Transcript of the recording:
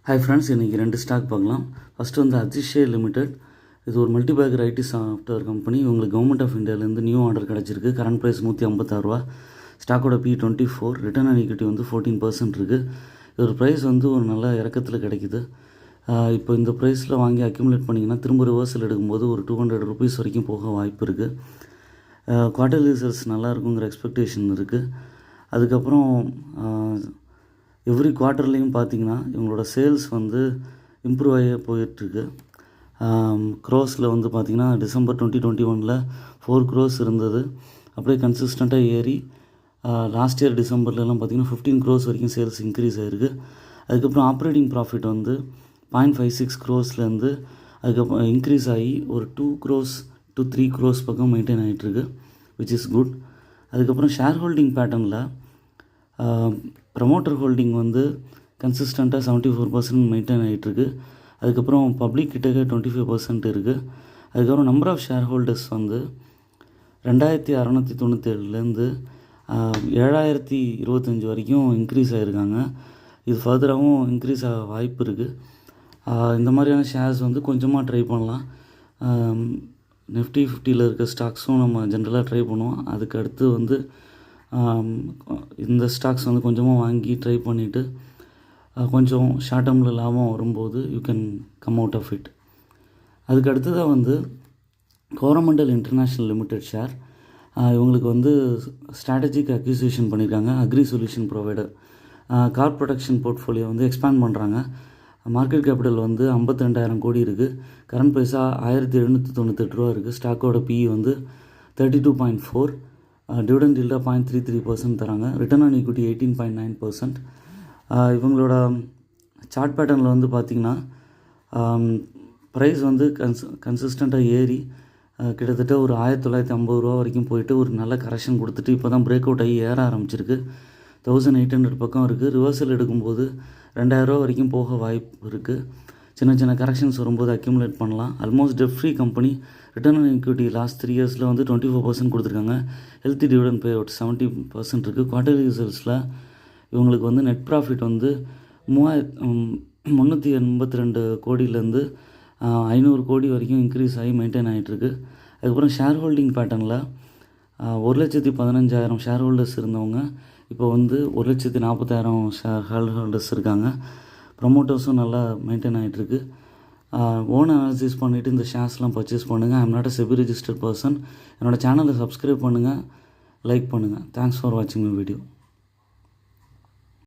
Hi friends, இன்றைக்கி 2 stock பார்க்கலாம். First வந்து அதிஷய் லிமிடெட். இது ஒரு மல்டிபேக்கர் ஐடி சாஃப்ட்வேர் கம்பெனி. இவங்களுக்கு கவர்மெண்ட் ஆஃப் இந்தியாவிலேருந்து நியூ ஆர்டர் கிடச்சிருக்கு. கரண்ட் ப்ரைஸ் 156 ரூபா. ஸ்டாக்கோட P24. ரிட்டர்ன் ஆன் ஈக்விட்டி வந்து 14% இருக்குது. இது ஒரு ப்ரைஸ் வந்து ஒரு நல்ல இறக்கத்தில் கிடைக்குது. இப்போ இந்த ப்ரைஸில் வாங்கி அக்யூமுலேட் பண்ணிங்கன்னா திரும்ப ரிவர்சல் எடுக்கும்போது ஒரு 200 ருபீஸ் வரைக்கும் போக வாய்ப்பு இருக்குது. குவார்ட்டர்லி ரிசல்ட்ஸ் நல்லா இருக்குங்கிற எக்ஸ்பெக்டேஷன் இருக்குது. அதுக்கப்புறம் எவ்ரி குவார்ட்டர்லேயும் பார்த்திங்கன்னா இவங்களோட சேல்ஸ் வந்து இம்ப்ரூவ் ஆகி போயிட்டுருக்கு. க்ரோஸில் வந்து பார்த்திங்கன்னா டிசம்பர் 2021 4 crores இருந்தது. அப்படியே கன்சிஸ்டண்ட்டாக ஏறி லாஸ்ட் இயர் டிசம்பர்லலாம் பார்த்திங்கன்னா 15 crores வரைக்கும் சேல்ஸ் இன்க்ரீஸ் ஆகிருக்கு. அதுக்கப்புறம் ஆப்ரேட்டிங் ப்ராஃபிட் வந்து 0.56 crores அதுக்கப்புறம் இன்க்ரீஸ் ஆகி ஒரு 2 crores to 3 crores பக்கம் மெயின்டைன் ஆகிட்டுருக்கு, விச் இஸ் குட். அதுக்கப்புறம் ஷேர் ஹோல்டிங் பேட்டர்னில் ப்ரமோட்டர் ஹோல்டிங் வந்து கன்சிஸ்டண்ட்டாக 74% மெயின்டைன் ஆகிட்டுருக்கு. அதுக்கப்புறம் பப்ளிக் கிட்டக்க 25% இருக்குது. அதுக்கப்புறம் நம்பர் ஆஃப் ஷேர் ஹோல்டர்ஸ் வந்து 2697லேருந்து 7025 வரைக்கும் இன்க்ரீஸ் ஆகிருக்காங்க. இது ஃபர்தராகவும் இன்க்ரீஸ் ஆக வாய்ப்பு இருக்குது. இந்த மாதிரியான ஷேர்ஸ் வந்து கொஞ்சமாக ட்ரை பண்ணலாம். நிஃப்டி 50ல் இருக்க ஸ்டாக்ஸும் நம்ம ஜென்ரலாக ட்ரை பண்ணுவோம். அதுக்கு அடுத்து வந்து இந்த ஸ்டாக்ஸ் வந்து கொஞ்சமாக வாங்கி ட்ரை பண்ணிவிட்டு கொஞ்சம் ஷார்ட் டேர்மில் லாபம் வரும்போது you can come out of it. அதுக்கு அடுத்ததாக வந்து கோரமண்டல் இன்டர்நேஷ்னல் லிமிடெட் ஷேர். இவங்களுக்கு வந்து ஸ்ட்ராட்டஜிக் அக்விசிஷன் பண்ணியிருக்காங்க. Agri solution provider. Crop production portfolio வந்து எக்ஸ்பேண்ட் பண்ணுறாங்க. மார்க்கெட் கேபிட்டல் வந்து 52,000 கோடி இருக்குது. கரண்ட் ப்ரைஸாக 1798 ரூபா இருக்குது. ஸ்டாக்கோட PE வந்து 32.4. டிவிடெண்ட் ஈல்டாக 0.33% தராங்க. Return on equity 18.9%. இவங்களோட சார்ட் பேட்டர்னில் வந்து பார்த்திங்கன்னா ப்ரைஸ் வந்து கன்சிஸ்டண்ட்டாக ஏறி கிட்டத்தட்ட ஒரு 1950 ரூபா வரைக்கும் போயிட்டு ஒரு நல்ல கரெக்ஷன் கொடுத்துட்டு இப்போ தான் பிரேக் அவுட் ஆகி ஏற ஆரம்பிச்சிருக்கு. 1800 பக்கம் இருக்குது. ரிவர்சல் எடுக்கும்போது 2000 ரூபா வரைக்கும் போக வாய்ப்பு இருக்குது. சின்ன சின்ன கரெக்ஷன்ஸ் வரும்போது அக்யூமுலேட் பண்ணலாம். Almost dead free company. Return on equity last 3 yearsல வந்து 24% கொடுத்துருக்காங்க. ஹெல்த்தி டிவிடெண்ட் பே அவுட் 70% இருக்குது. குவார்ட்டர்லி ரிசல்ட்ஸில் இவங்களுக்கு வந்து நெட் ப்ராஃபிட் வந்து 382 கோடியிலேருந்து 500 கோடி வரைக்கும் இன்க்ரீஸ் ஆகி மெயின்டைன் ஆகிட்டுருக்கு. அதுக்கப்புறம் ஷேர் ஹோல்டிங் பேட்டர்னில் 1,15,000 ஷேர் ஹோல்டர்ஸ் இருந்தவங்க இப்போ வந்து 1,40,000 ஷேர் ஹோல்டர்ஸ் இருக்காங்க. ப்ரமோட்டர்ஸும் நல்லா மெயின்டைன் ஆகிட்டுருக்கு. ஓன் அனாலிசிஸ் பண்ணிவிட்டு இந்த ஷேர்ஸ்லாம் பர்ச்சேஸ் பண்ணுங்கள். I'm not a SEBI registered person. என்னோடய சேனலை சப்ஸ்கிரைப் பண்ணுங்கள், லைக் பண்ணுங்கள். தேங்க்ஸ் ஃபார் வாட்சிங் மை வீடியோ.